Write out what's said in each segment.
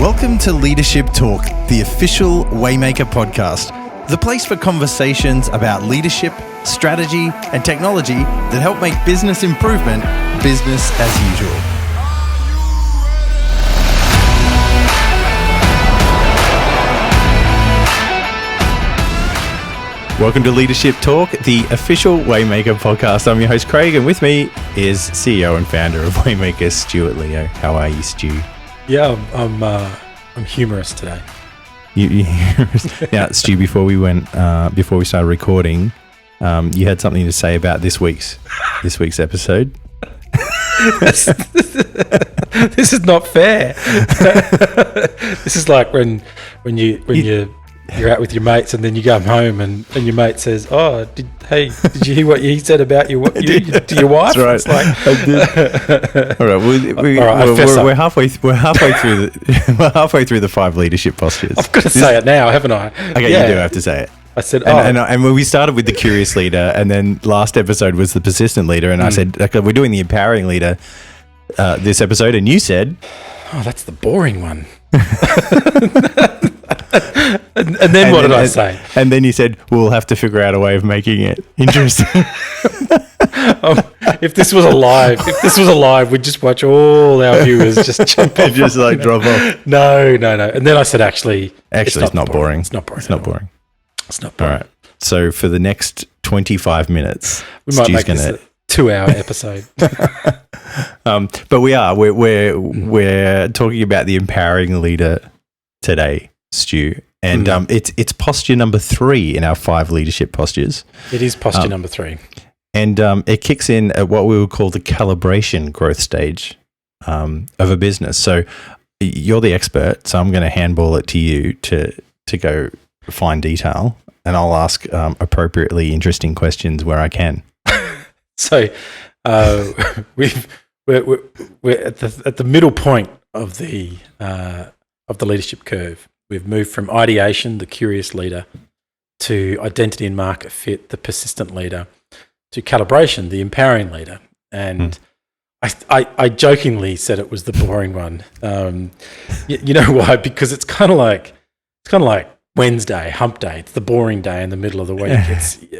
Welcome to Leadership Talk, the official Waymaker podcast, the place for conversations about leadership, strategy, and technology that help make business improvement business as usual. Welcome to Leadership Talk, the official Waymaker podcast. I'm your host, Craig, and with me is CEO and founder of Waymaker, Stuart Leo. How are you, Stu? Yeah, I'm humorous today. You humorous? Now, Stu, before we started recording, you had something to say about this week's episode. This is not fair. This is like when you're out with your mates and then you come home and your mate says, did you hear what he said about to your wife? That's right. It's like, I did. All right, we're halfway through the 5 leadership postures. I've got to say it now, haven't I? Okay, yeah. You do have to say it. I said, and when we started with the curious leader, and then last episode was the persistent leader, and I said, okay, we're doing the empowering leader this episode, and you said, that's the boring one. And then what did I say? And then you said, we'll have to figure out a way of making it interesting. If this was alive, we'd just watch all our viewers just jump off. Just like drop off. No. And then I said, actually, it's not boring. It's not boring. It's not boring. It's not boring. All right. So for the next 25 minutes, we might make this a 2-hour episode. But we're talking about the empowering leader today, Stu. And it's posture number 3 in our 5 leadership postures. It is posture number 3. And it kicks in at what we would call the calibration growth stage of a business. So you're the expert, so I'm going to handball it to you to go find detail, and I'll ask appropriately interesting questions where I can. So we're at the middle point of the leadership curve. We've moved from ideation, the curious leader, to identity and market fit, the persistent leader, to calibration, the empowering leader. And I jokingly said it was the boring one. You know why? Because it's kind of like Wednesday, hump day. It's the boring day in the middle of the week.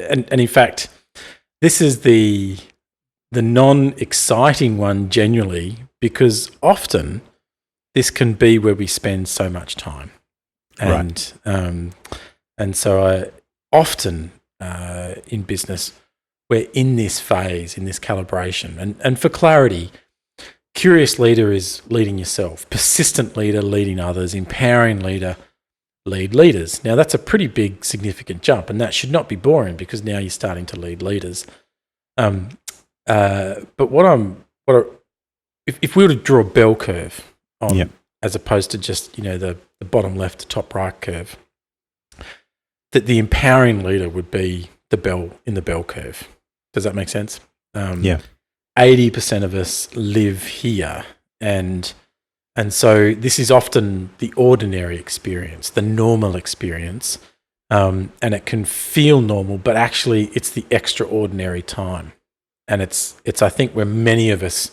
And in fact, this is the non-exciting one generally, because often this can be where we spend so much time. And right. And so often in business, we're in this phase, in this calibration. And for clarity, curious leader is leading yourself. Persistent leader, leading others. Empowering leader, lead leaders. Now, that's a pretty big, significant jump, and that should not be boring because now you're starting to lead leaders. But if we were to draw a bell curve on, as opposed to just the bottom left to top right curve, that the empowering leader would be the bell in the bell curve. Does that make sense? 80% of us live here, and so this is often the ordinary experience, the normal experience, and it can feel normal, but actually it's the extraordinary time. And it's I think where many of us,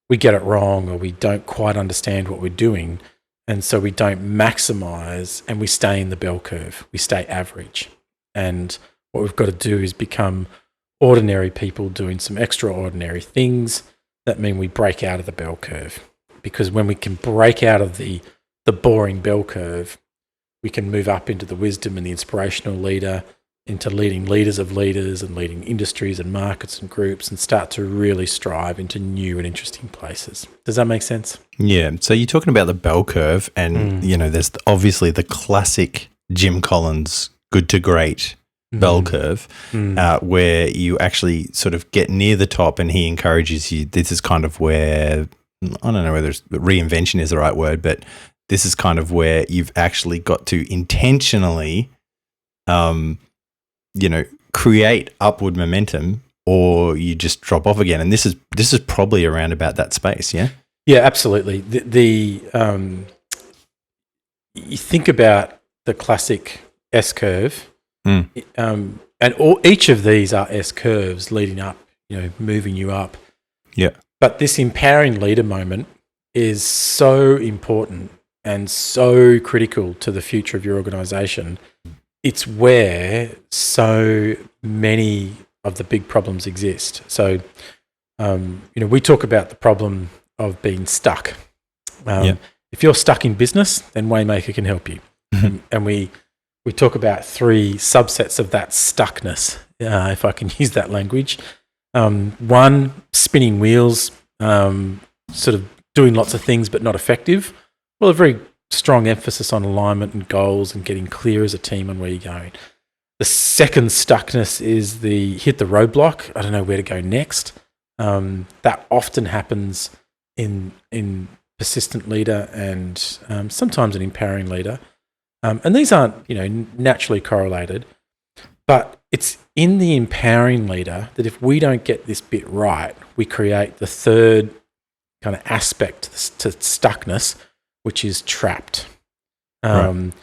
we get it wrong, or we don't quite understand what we're doing, and so we don't maximize, and we stay in the bell curve. We stay average. And what we've got to do is become ordinary people doing some extraordinary things that mean we break out of the bell curve. Because when we can break out of the boring bell curve, we can move up into the wisdom and the inspirational leader, into leading leaders of leaders and leading industries and markets and groups, and start to really strive into new and interesting places. Does that make sense? Yeah. So you're talking about the bell curve, and there's obviously the classic Jim Collins good to great bell curve, where you actually sort of get near the top, and he encourages you. This is kind of where, I don't know whether reinvention is the right word, but this is kind of where you've actually got to intentionally create upward momentum, or you just drop off again. And this is probably around about that space, yeah? Yeah, absolutely. You think about the classic S curve, and each of these are S curves leading up, moving you up. Yeah. But this empowering leader moment is so important and so critical to the future of your organization. It's where so many of the big problems exist. So, we talk about the problem of being stuck. If you're stuck in business, then Waymaker can help you. And we talk about 3 subsets of that stuckness, if I can use that language. 1, spinning wheels, sort of doing lots of things but not effective. Well, a very strong emphasis on alignment and goals and getting clear as a team on where you're going. The second stuckness is the hit the roadblock. I don't know where to go next. That often happens in persistent leader and sometimes an empowering leader. And these aren't, naturally correlated, but it's in the empowering leader that if we don't get this bit right, we create the third kind of aspect to stuckness, which is trapped. Right.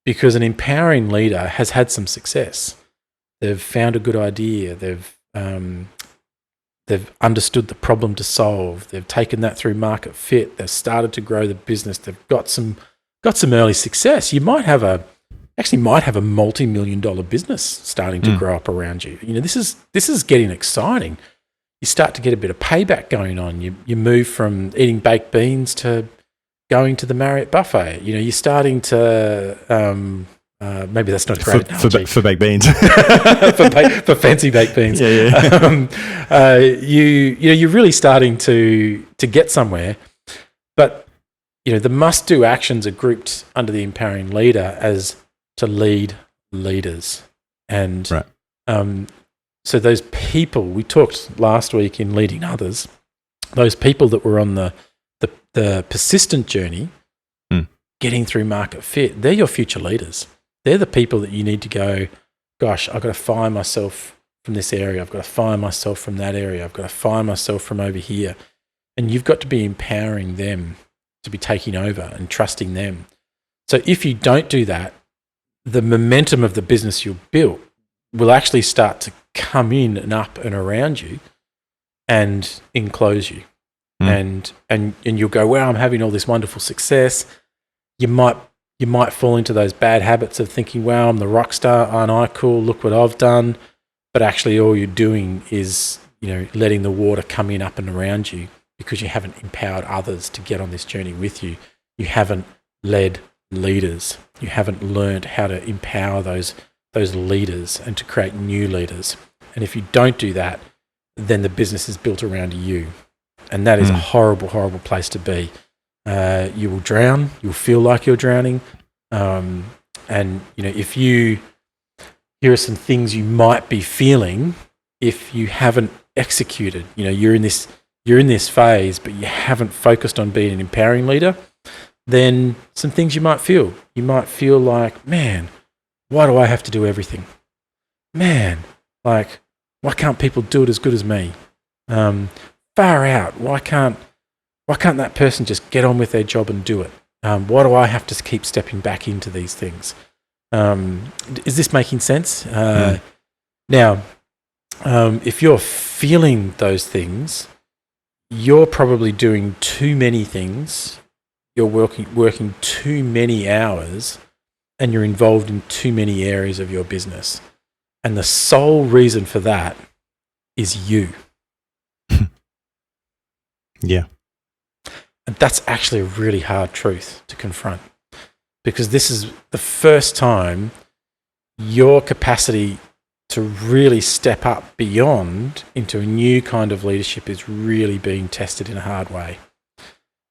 Because an empowering leader has had some success. They've found a good idea. They've understood the problem to solve. They've taken that through market fit. They've started to grow the business. They've got some early success. You might have a multi-million-dollar business starting to grow up around you. This is getting exciting. You start to get a bit of payback going on. You move from eating baked beans to going to the Marriott buffet. You're starting to maybe that's not a great analogy. For baked beans. for fancy baked beans. Yeah. You're really starting to get somewhere. But the must-do actions are grouped under the empowering leader as to lead leaders. And so those people, we talked last week in leading others, those people that were on the persistent journey, getting through market fit, they're your future leaders. They're the people that you need to go, gosh, I've got to fire myself from this area. I've got to fire myself from that area. I've got to fire myself from over here. And you've got to be empowering them to be taking over and trusting them. So if you don't do that, the momentum of the business you've built will actually start to come in and up and around you and enclose you. And you'll go, well, I'm having all this wonderful success. You might fall into those bad habits of thinking, wow, I'm the rock star, aren't I cool? Look what I've done. But actually all you're doing is, letting the water come in up and around you because you haven't empowered others to get on this journey with you. You haven't led leaders. You haven't learned how to empower those leaders and to create new leaders. And if you don't do that, then the business is built around you. And that is a horrible, horrible place to be. You will drown. You'll feel like you're drowning. And, if here are some things you might be feeling if you haven't executed. You're in this phase, but you haven't focused on being an empowering leader. Then some things you might feel. You might feel like, man, why do I have to do everything? Man, why can't people do it as good as me? Far out. Why can't that person just get on with their job and do it? Why do I have to keep stepping back into these things? Is this making sense? Now, if you're feeling those things, you're probably doing too many things. You're working too many hours, and you're involved in too many areas of your business. And the sole reason for that is you. Yeah. And that's actually a really hard truth to confront, because this is the first time your capacity to really step up beyond into a new kind of leadership is really being tested in a hard way.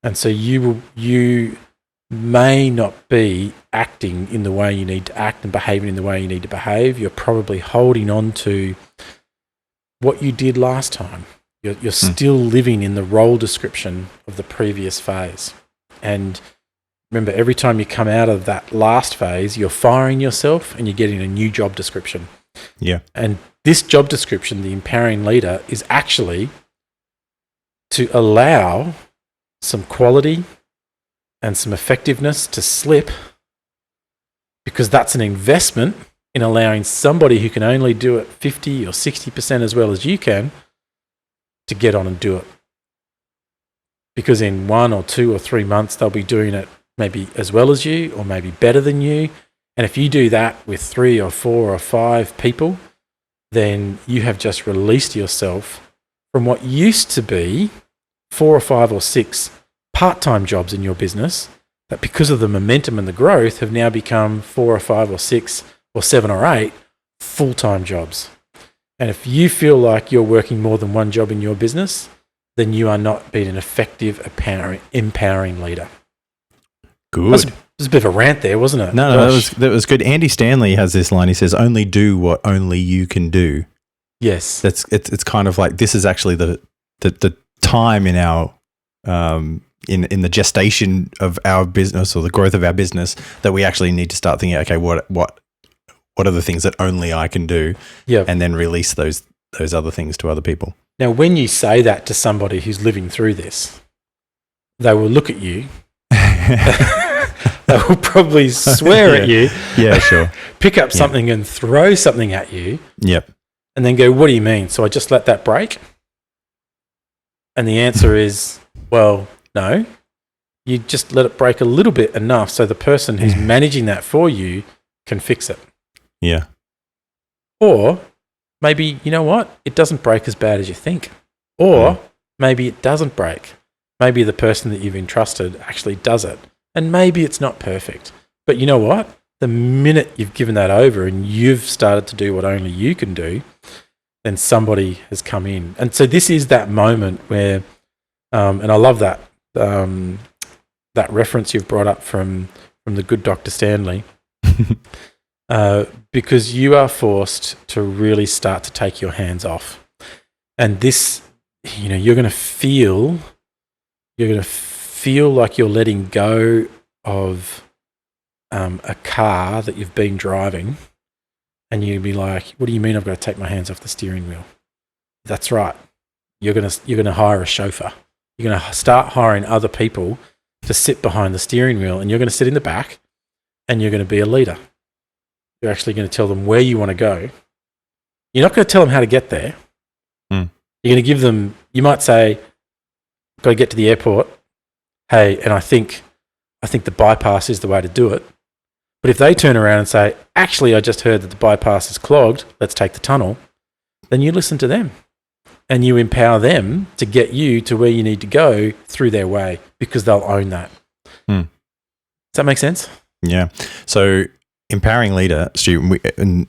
And so you may not be acting in the way you need to act and behaving in the way you need to behave. You're probably holding on to what you did last time. You're still living in the role description of the previous phase. And remember, every time you come out of that last phase, you're firing yourself and you're getting a new job description. Yeah. And this job description, the empowering leader, is actually to allow some quality and some effectiveness to slip, because that's an investment in allowing somebody who can only do it 50 or 60% as well as you can to get on and do it. Because in 1 or 2 or 3 months, they'll be doing it maybe as well as you, or maybe better than you. And if you do that with 3 or 4 or 5 people, then you have just released yourself from what used to be 4 or 5 or 6 part-time jobs in your business that, because of the momentum and the growth, have now become 4 or 5 or 6 or 7 or 8 full-time jobs. And if you feel like you're working more than one job in your business, then you are not being an effective, empowering leader. Good. That was a bit of a rant there, wasn't it? No, that was good. Andy Stanley has this line. He says, "Only do what only you can do." Yes. It's kind of like, this is actually the time in our in the gestation of our business, or the growth of our business, that we actually need to start thinking, okay, what are the things that only I can do? Yeah. And then release those other things to other people. Now, when you say that to somebody who's living through this, they will look at you. They will probably swear at you. Yeah, sure. Pick up something and throw something at you. Yep. And then go, what do you mean? So I just let that break? And the answer is, well, no. You just let it break a little bit, enough so the person who's managing that for you can fix it. Yeah. Or maybe, you know what? It doesn't break as bad as you think. Or maybe it doesn't break. Maybe the person that you've entrusted actually does it. And maybe it's not perfect. But you know what? The minute you've given that over and you've started to do what only you can do, then somebody has come in. And so this is that moment where, and I love that, that reference you've brought up from the good Dr. Stanley, because you are forced to really start to take your hands off. And this, you're going to feel like you're letting go of a car that you've been driving, and you'll be like, what do you mean I've got to take my hands off the steering wheel? That's right. You're going to hire a chauffeur. You're going to start hiring other people to sit behind the steering wheel, and you're going to sit in the back, and you're going to be a leader. You're actually going to tell them where you want to go. You're not going to tell them how to get there. You're going to give them, you might say, got to get to the airport. Hey, and I think the bypass is the way to do it. But if they turn around and say, actually, I just heard that the bypass is clogged, let's take the tunnel, then you listen to them and you empower them to get you to where you need to go through their way, because they'll own that. Does that make sense? Yeah. So empowering leader, Stu, and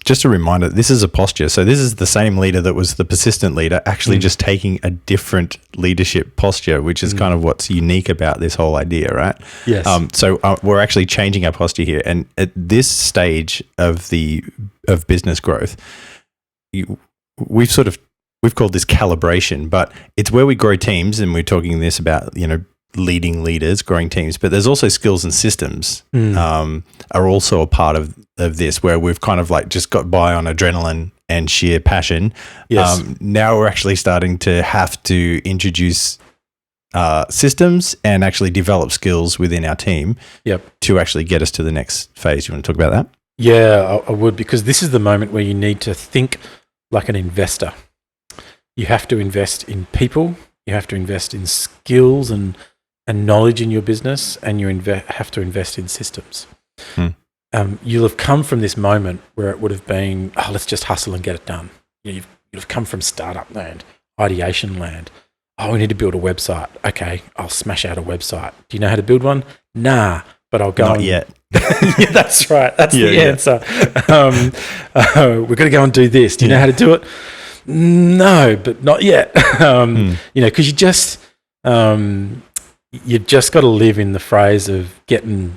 just a reminder, this is a posture. So this is the same leader that was the persistent leader, actually just taking a different leadership posture, which is kind of what's unique about this whole idea, right? Yes. So we're actually changing our posture here. And at this stage of business growth, we've called this calibration, but it's where we grow teams, and we're talking this about, leading leaders, growing teams, but there's also skills and systems are also a part of this, where we've kind of like just got by on adrenaline and sheer passion. Yes. Now we're actually starting to have to introduce systems and actually develop skills within our team to actually get us to the next phase. You want to talk about that? Yeah, I would, because this is the moment where you need to think like an investor. You have to invest in people, you have to invest in skills and knowledge in your business, and you have to invest in systems. You'll have come from this moment where it would have been, let's just hustle and get it done. You'll have come from startup land, ideation land. We need to build a website. Okay, I'll smash out a website. Do you know how to build one? Nah, but I'll go. Not yet. Yeah, that's right. That's the answer. We're going to go and do this. Do you know how to do it? No, but not yet. Because you've just got to live in the phrase of getting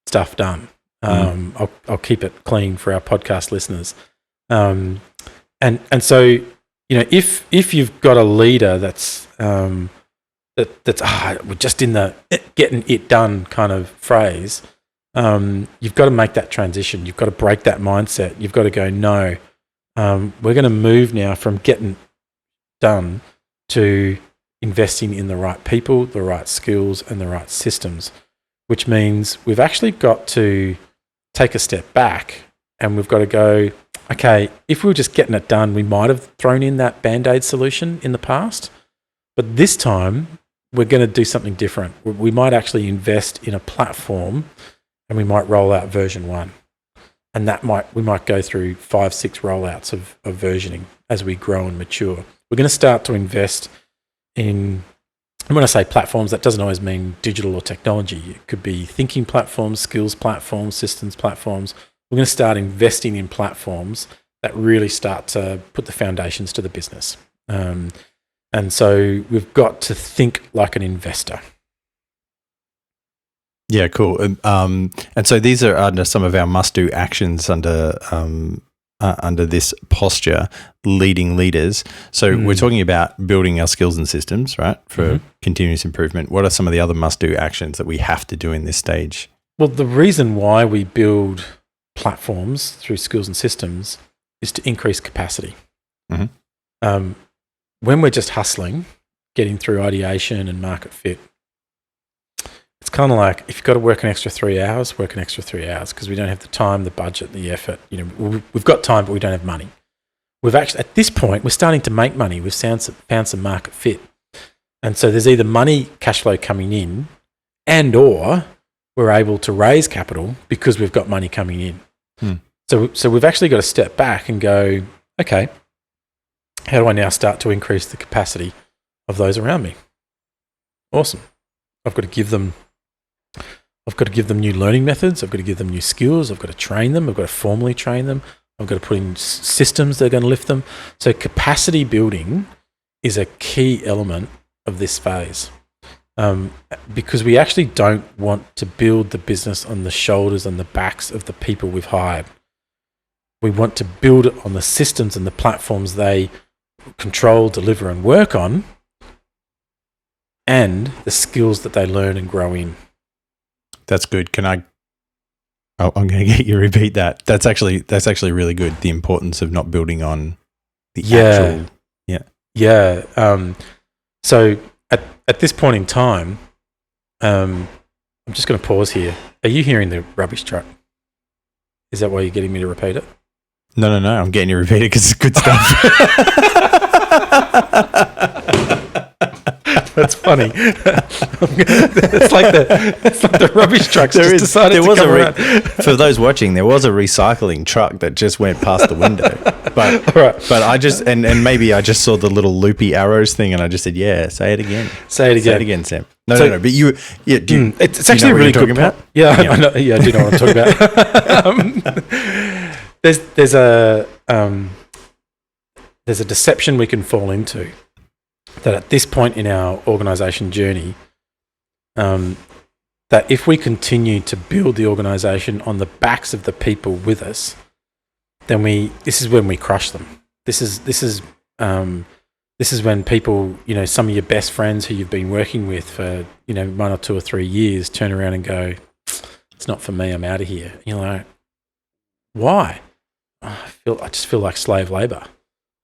stuff done. I'll keep it clean for our podcast listeners. And so, if you've got a leader that's we're just in the getting it done kind of phrase, you've got to make that transition. You've got to break that mindset. You've got to go, no, we're going to move now from getting done to investing in the right people, the right skills, and the right systems, which means we've actually got to take a step back, and we've got to go, okay, if we were just getting it done, we might have thrown in that Band-Aid solution in the past, but this time we're going to do something different. We might actually invest in a platform, and we might roll out version 1. And we might go through 5-6 rollouts of versioning as we grow and mature. We're going to start to invest in, and when I say platforms, that doesn't always mean digital or technology. It could be thinking platforms, skills platforms, systems platforms. We're going to start investing in platforms that really start to put the foundations to the business. And so we've got to think like an investor. Yeah, cool. And so these are under some of our must-do actions under this posture, leading leaders. So we're talking about building our skills and systems, right, for continuous improvement. What are some of the other must-do actions that we have to do in this stage? Well, the reason why we build platforms through skills and systems is to increase capacity. When we're just hustling, getting through ideation and market fit, it's kind of like if you've got to work an extra 3 hours, work an extra 3 hours because we don't have the time, the budget, the effort. We've got time, but we don't have money. We've actually, at this point, we're starting to make money. We've found some market fit. And so there's either money, cash flow coming in, and or we're able to raise capital because we've got money coming in. So we've actually got to step back and go, okay, how do I now start to increase the capacity of those around me? Awesome. I've got to give them new learning methods. I've got to give them new skills. I've got to train them. I've got to formally train them. I've got to put in systems that are going to lift them. So capacity building is a key element of this phase. Because we actually don't want to build the business on the shoulders and the backs of the people we've hired. We want to build it on the systems and the platforms they control, deliver, and work on, and the skills that they learn and grow in. That's good. I'm going to get you to repeat that. That's actually really good. The importance of not building on the actual. Yeah. So at this point in time, I'm just going to pause here. Are you hearing the rubbish truck? Is that why you're getting me to repeat it? No. I'm getting you to repeat it because it's good stuff. That's funny. It's like the rubbish trucks just decided to come around. For those watching, there was a recycling truck that just went past the window. But I just and maybe I just saw the little loopy arrows thing, and I just said, "Yeah, say it again. Say it again, Sam." No. But it's actually a really good point. Yeah, I know. Yeah, I do know what I'm talking about. There's a deception we can fall into. That at this point in our organisation journey, that if we continue to build the organisation on the backs of the people with us, then this is when we crush them. This is when people, some of your best friends who you've been working with for 1 or 2 or 3 years turn around and go, "It's not for me. I'm out of here." And you're like, "Why?" I just feel like slave labour.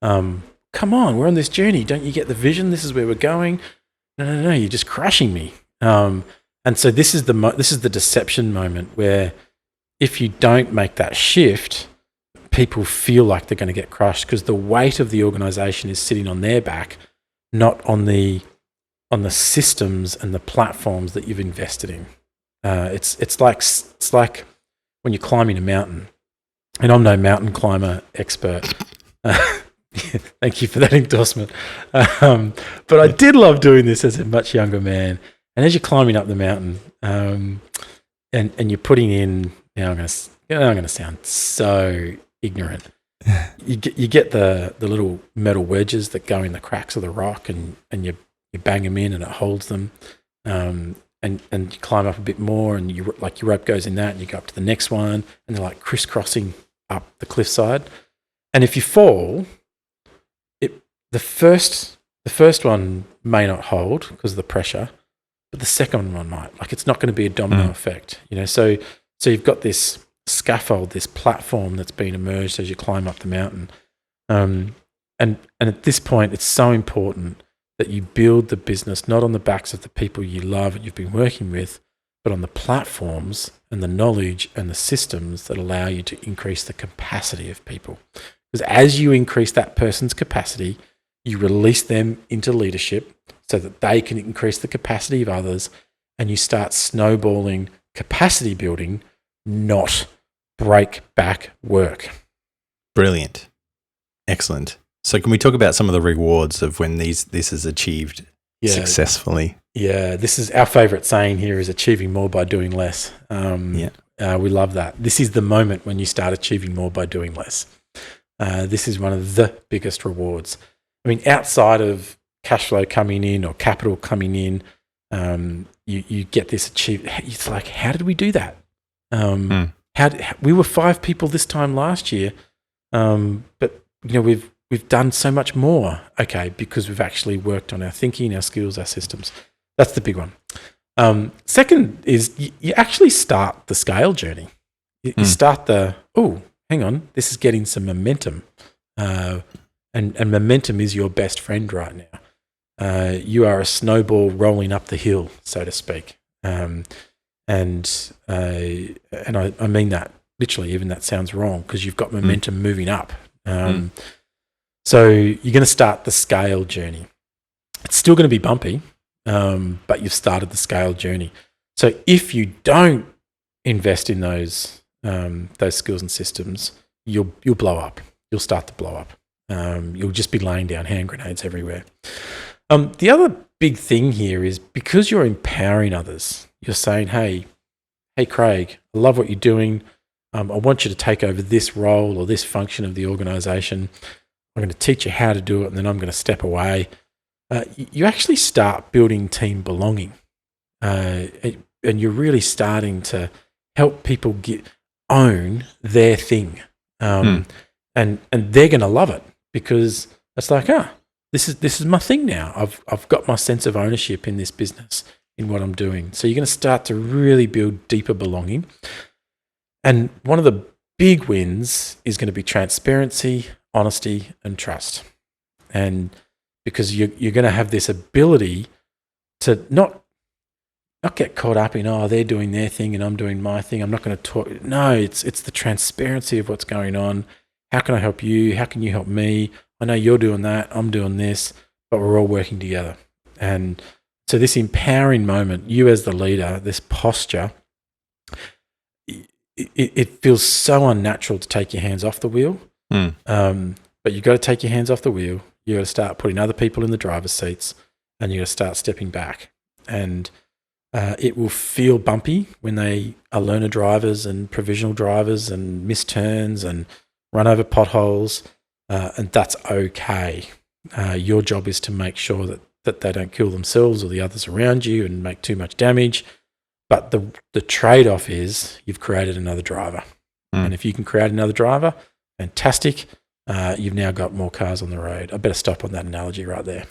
Come on, we're on this journey. Don't you get the vision? This is where we're going. No, you're just crushing me. And so this is the deception moment where if you don't make that shift, people feel like they're going to get crushed because the weight of the organisation is sitting on their back, not on the systems and the platforms that you've invested in. It's like when you're climbing a mountain, and I'm no mountain climber expert. Thank you for that endorsement. But I did love doing this as a much younger man. And as you're climbing up the mountain, and you're putting in, I'm going to sound so ignorant. You get the little metal wedges that go in the cracks of the rock, and you bang them in, and it holds them. And you climb up a bit more, and your rope goes in that, and you go up to the next one, and they're like crisscrossing up the cliffside. And if you fall, the first one may not hold because of the pressure, but the second one might. Like, it's not going to be a domino effect, So you've got this scaffold, this platform that's been emerged as you climb up the mountain, and at this point, it's so important that you build the business not on the backs of the people you love and you've been working with, but on the platforms and the knowledge and the systems that allow you to increase the capacity of people. Because as you increase that person's capacity, you release them into leadership so that they can increase the capacity of others, and you start snowballing capacity building, not break back work. Brilliant. Excellent. So can we talk about some of the rewards of when this is achieved successfully? Yeah, this is our favorite saying here is achieving more by doing less. We love that. This is the moment when you start achieving more by doing less. This is one of the biggest rewards. I mean, outside of cash flow coming in or capital coming in, you get this achieved. It's like, how did we do that? We were 5 people this time last year, but we've done so much more. Okay, because we've actually worked on our thinking, our skills, our systems. That's the big one. Second is you actually start the scale journey. You start hang on, this is getting some momentum. And momentum is your best friend right now. You are a snowball rolling up the hill, so to speak. And I mean that literally, even that sounds wrong because you've got momentum moving up. So you're going to start the scale journey. It's still going to be bumpy, but you've started the scale journey. So if you don't invest in those skills and systems, you'll blow up. You'll start to blow up. You'll just be laying down hand grenades everywhere. The other big thing here is because you're empowering others, you're saying, hey, Craig, I love what you're doing. I want you to take over this role or this function of the organization. I'm going to teach you how to do it, and then I'm going to step away. You actually start building team belonging, and you're really starting to help people own their thing, and they're going to love it because it's like, this is my thing now. I've got my sense of ownership in this business, in what I'm doing. So you're going to start to really build deeper belonging. And one of the big wins is going to be transparency, honesty, and trust. And because you're going to have this ability to not get caught up in, they're doing their thing and I'm doing my thing. I'm not going to talk. No, it's the transparency of what's going on. How can I help you? How can you help me? I know you're doing that. I'm doing this, but we're all working together. And so this empowering moment, you as the leader, this posture, it feels so unnatural to take your hands off the wheel. But you've got to take your hands off the wheel. You've got to start putting other people in the driver's seats, and you've got to start stepping back. And it will feel bumpy when they are learner drivers and provisional drivers and miss turns and run over potholes, and that's okay. Your job is to make sure that they don't kill themselves or the others around you and make too much damage. But the trade-off is you've created another driver. And if you can create another driver, fantastic. You've now got more cars on the road. I better stop on that analogy right there.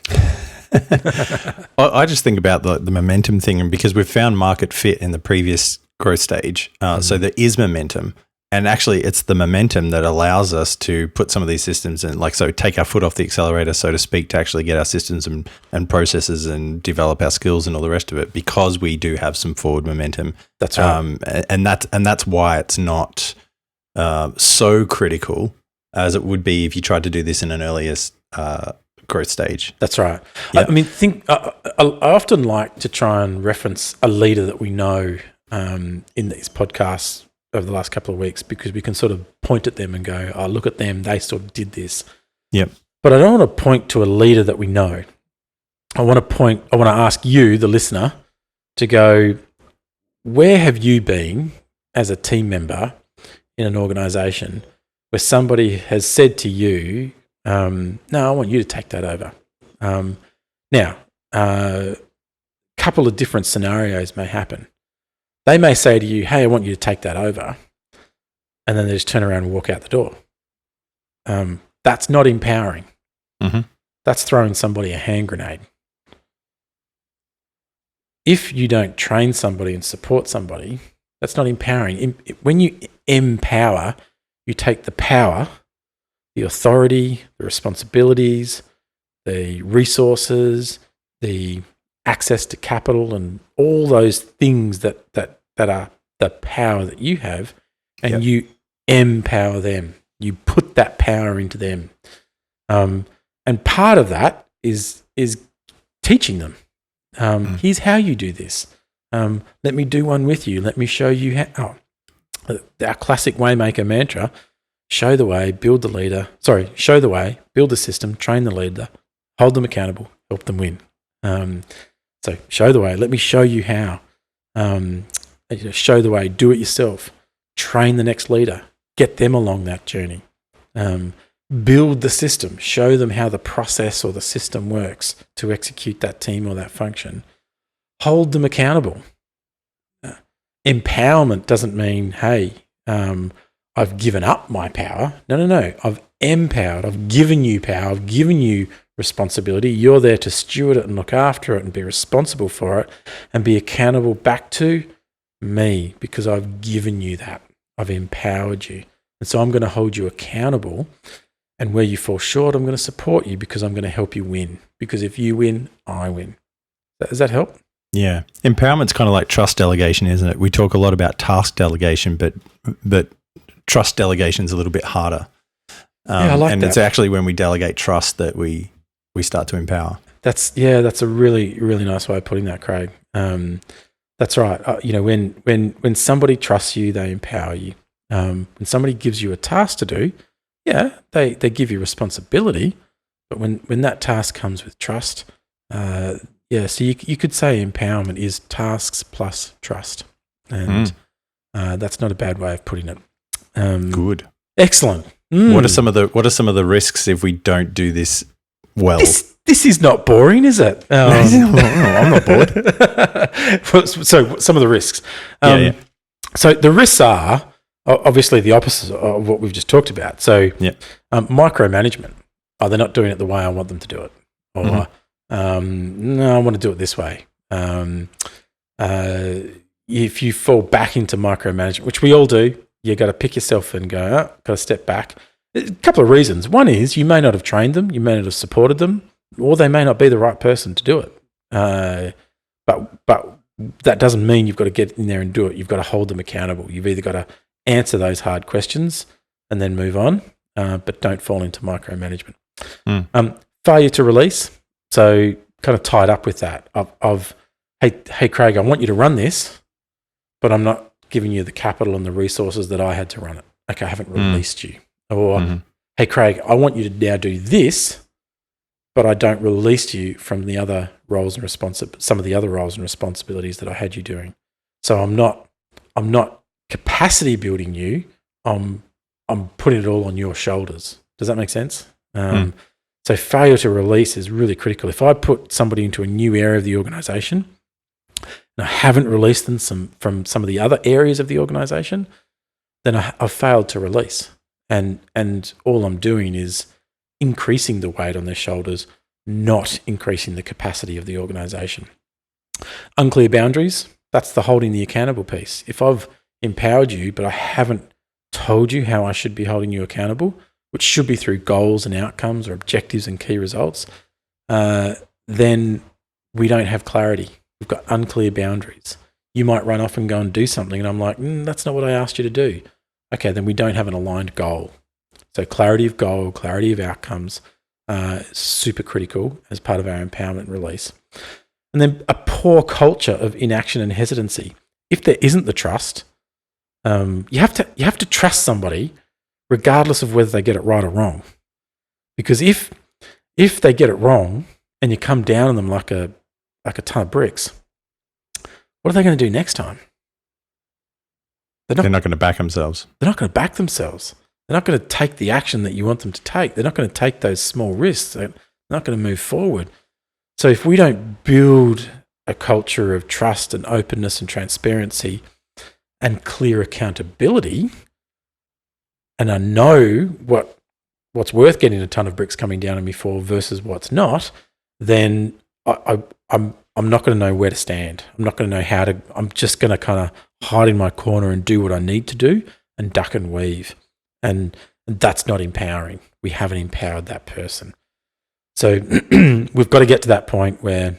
I just think about the momentum thing, and because we've found market fit in the previous growth stage, so there is momentum. And actually, it's the momentum that allows us to put some of these systems in, so take our foot off the accelerator, so to speak, to actually get our systems and processes and develop our skills and all the rest of it, because we do have some forward momentum. That's right. And that's why it's not so critical as it would be if you tried to do this in an earlier growth stage. That's right. Yep. I mean, I often like to try and reference a leader that we know in these podcasts over the last couple of weeks, because we can sort of point at them and go, look at them, they sort of did this. Yep. But I don't want to point to a leader that we know. I want to ask you, the listener, to go, where have you been as a team member in an organization where somebody has said to you, no, I want you to take that over. Now, a couple of different scenarios may happen. They may say to you, hey, I want you to take that over. And then they just turn around and walk out the door. That's not empowering. Mm-hmm. That's throwing somebody a hand grenade. If you don't train somebody and support somebody, that's not empowering. When you empower, you take the power, the authority, the responsibilities, the resources, the access to capital, and all those things that are the power that you have, and you empower them. You put that power into them. And part of that is teaching them. Here's how you do this. Let me do one with you. Let me show you how. Our classic Waymaker mantra: show the way, build the leader. Sorry, show the way, build the system, train the leader, hold them accountable, help them win. So show the way. Let me show you how. Show the way. Do it yourself. Train the next leader. Get them along that journey. Build the system. Show them how the process or the system works to execute that team or that function. Hold them accountable. Empowerment doesn't mean, hey, I've given up my power. No. I've empowered. I've given you power. I've given you responsibility. You're there to steward it and look after it and be responsible for it and be accountable back to me because I've given you that. I've empowered you. And so I'm going to hold you accountable. And where you fall short, I'm going to support you because I'm going to help you win. Because if you win, I win. Does that help? Yeah. Empowerment's kind of like trust delegation, isn't it? We talk a lot about task delegation, but trust delegation is a little bit harder. I like that. It's actually when we delegate trust that we start to empower. That's a really, really nice way of putting that, Craig. That's right. When somebody trusts you, they empower you. When somebody gives you a task to do, they give you responsibility. But when that task comes with trust, so you could say empowerment is tasks plus trust. And that's not a bad way of putting it. Good. Excellent. What are some of the risks if we don't do this well? This is not boring, is it? I'm not bored. So some of the risks. So the risks are obviously the opposite of what we've just talked about. So micromanagement. Oh, they're not doing it the way I want them to do it. Or no, I want to do it this way. If you fall back into micromanagement, which we all do, you got to pick yourself and go, got to step back. A couple of reasons. One is you may not have trained them, you may not have supported them, or they may not be the right person to do it. But that doesn't mean you've got to get in there and do it. You've got to hold them accountable. You've either got to answer those hard questions and then move on, but don't fall into micromanagement. Failure to release. So kind of tied up with that of hey, Craig, I want you to run this, but I'm not giving you the capital and the resources that I had to run it. Okay, I haven't released you. Or, hey, Craig, I want you to now do this, but I don't release you from the other roles and some of the other roles and responsibilities that I had you doing. So I'm not capacity building you. I'm putting it all on your shoulders. Does that make sense? So failure to release is really critical. If I put somebody into a new area of the organization and I haven't released them from some of the other areas of the organization, then I've failed to release. And all I'm doing is increasing the weight on their shoulders, not increasing the capacity of the organization. Unclear boundaries, that's the holding the accountable piece. If I've empowered you, but I haven't told you how I should be holding you accountable, which should be through goals and outcomes or objectives and key results, then we don't have clarity. We've got unclear boundaries. You might run off and go and do something, and I'm like, that's not what I asked you to do. Okay, then we don't have an aligned goal. So clarity of goal, clarity of outcomes, super critical as part of our empowerment release. And then a poor culture of inaction and hesitancy. If there isn't the trust, you have to trust somebody regardless of whether they get it right or wrong. Because if they get it wrong and you come down on them like a ton of bricks, what are they going to do next time? They're not going to back themselves. They're not going to back themselves. They're not going to take the action that you want them to take. They're not going to take those small risks. They're not going to move forward. So if we don't build a culture of trust and openness and transparency and clear accountability, and I know what's worth getting a ton of bricks coming down on me for versus what's not, then I'm not going to know where to stand. I'm not going to know how to. I'm just going to kind of hide in my corner and do what I need to do and duck and weave. And that's not empowering. We haven't empowered that person. So we've got to get to that point where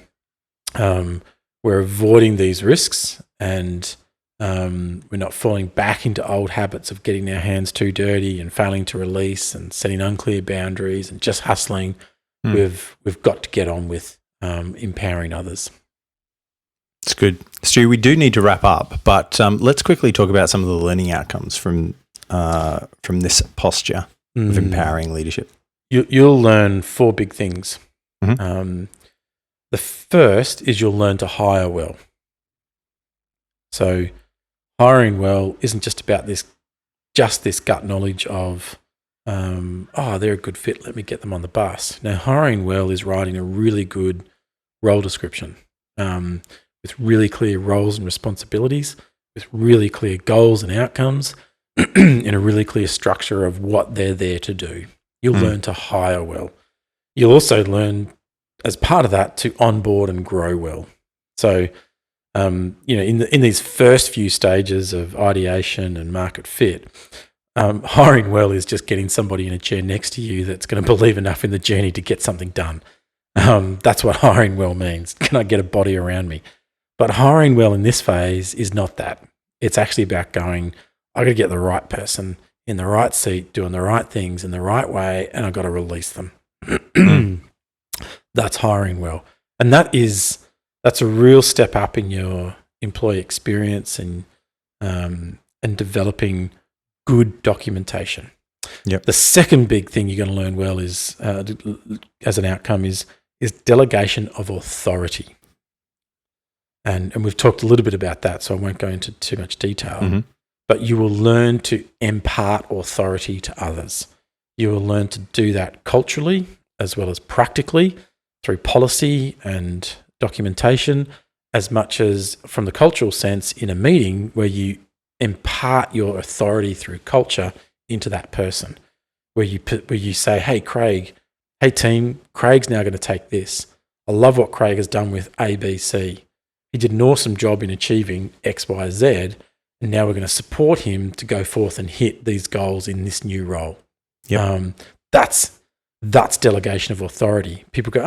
we're avoiding these risks and we're not falling back into old habits of getting our hands too dirty and failing to release and setting unclear boundaries and just hustling. We've got to get on with empowering others. It's good. Stu, we do need to wrap up, but let's quickly talk about some of the learning outcomes from this posture of empowering leadership. You'll learn 4 big things. Mm-hmm. The first is you'll learn to hire well. So hiring well isn't just about this gut knowledge of, they're a good fit, let me get them on the bus. Now, hiring well is writing a really good role description with really clear roles and responsibilities, with really clear goals and outcomes, and a really clear structure of what they're there to do. You'll learn to hire well. You'll also learn, as part of that, to onboard and grow well. So, in these first few stages of ideation and market fit, hiring well is just getting somebody in a chair next to you that's going to believe enough in the journey to get something done. That's what hiring well means. Can I get a body around me? But hiring well in this phase is not that. It's actually about going, I got to get the right person in the right seat, doing the right things in the right way, and I've got to release them. That's hiring well. And that's a real step up in your employee experience and developing good documentation. Yep. The second big thing you're going to learn well is, as an outcome, is delegation of authority. And we've talked a little bit about that, so I won't go into too much detail. Mm-hmm. But you will learn to impart authority to others. You will learn to do that culturally as well as practically through policy and documentation, as much as from the cultural sense in a meeting where you impart your authority through culture into that person, where you say, hey, Craig, hey, team, Craig's now going to take this. I love what Craig has done with A, B, C. He did an awesome job in achieving X, Y, Z, and now we're going to support him to go forth and hit these goals in this new role. Yep. That's delegation of authority. People go,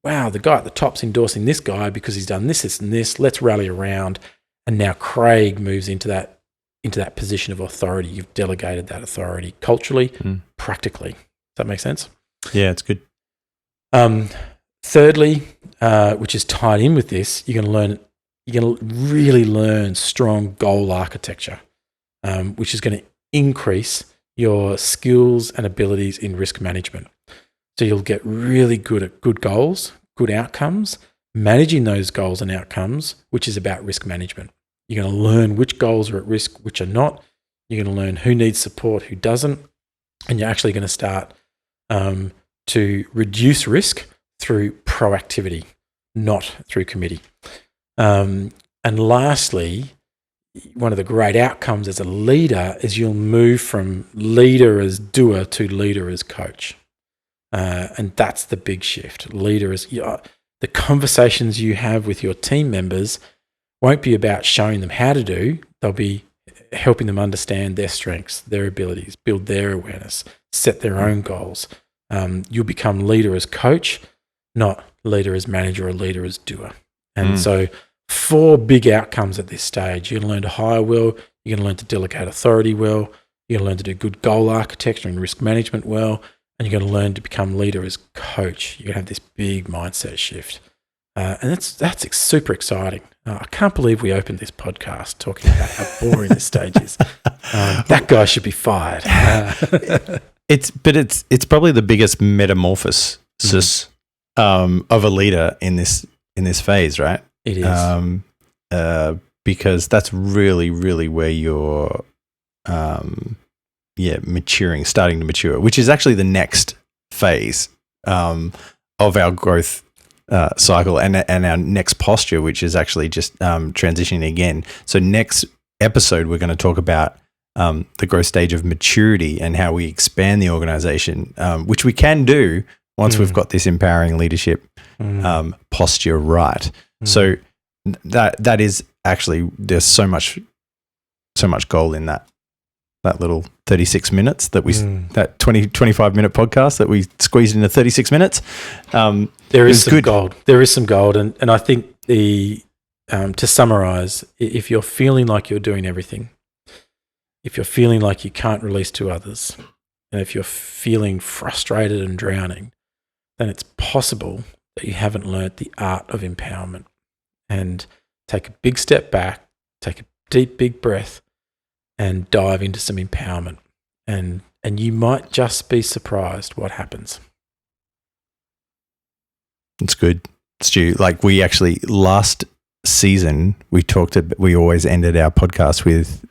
wow, the guy at the top's endorsing this guy because he's done this, this, and this. Let's rally around. And now Craig moves into that position of authority. You've delegated that authority culturally, practically. Does that make sense? Yeah, it's good. Thirdly, which is tied in with this, you're going to really learn strong goal architecture, which is going to increase your skills and abilities in risk management. So you'll get really good at good goals, good outcomes, managing those goals and outcomes, which is about risk management. You're going to learn which goals are at risk, which are not. You're going to learn who needs support, who doesn't. And you're actually going to start to reduce risk through proactivity, not through committee. And lastly, one of the great outcomes as a leader is you'll move from leader as doer to leader as coach. And that's the big shift. Leader is the conversations you have with your team members won't be about showing them how to do. They'll be helping them understand their strengths, their abilities, build their awareness, set their own goals. You'll become leader as coach, not leader as manager or leader as doer. And so 4 big outcomes at this stage. You're going to learn to hire well. You're going to learn to delegate authority well. You're going to learn to do good goal architecture and risk management well. And you're going to learn to become leader as coach. You're going to have this big mindset shift. And that's super exciting. I can't believe we opened this podcast talking about how boring this stage is. That guy should be fired. It's probably the biggest metamorphosis of a leader in this phase, right? It is. Because that's really, really where you're maturing, starting to mature, which is actually the next phase of our growth cycle and our next posture, which is actually just transitioning again. So next episode, we're going to talk about the growth stage of maturity and how we expand the organization, which we can do once we've got this empowering leadership posture right. So that is actually, there's so much gold in that little 36 minutes that we that 25 minute podcast that we squeezed into 36 minutes. There is some gold. There is some gold, and I think to summarize, if you're feeling like you're doing everything, if you're feeling like you can't release to others, and if you're feeling frustrated and drowning, then it's possible that you haven't learnt the art of empowerment. And take a big step back, take a deep, big breath, and dive into some empowerment. And you might just be surprised what happens. It's good, Stu. Like, we actually, last season, we always ended our podcast with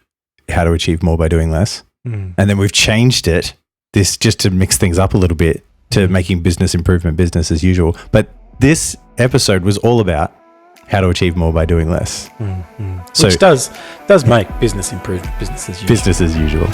how to achieve more by doing less. And then we've changed it, this just to mix things up a little bit, to making business improvement business as usual. But this episode was all about how to achieve more by doing less. So, which does make business improvement business as usual. Business as usual.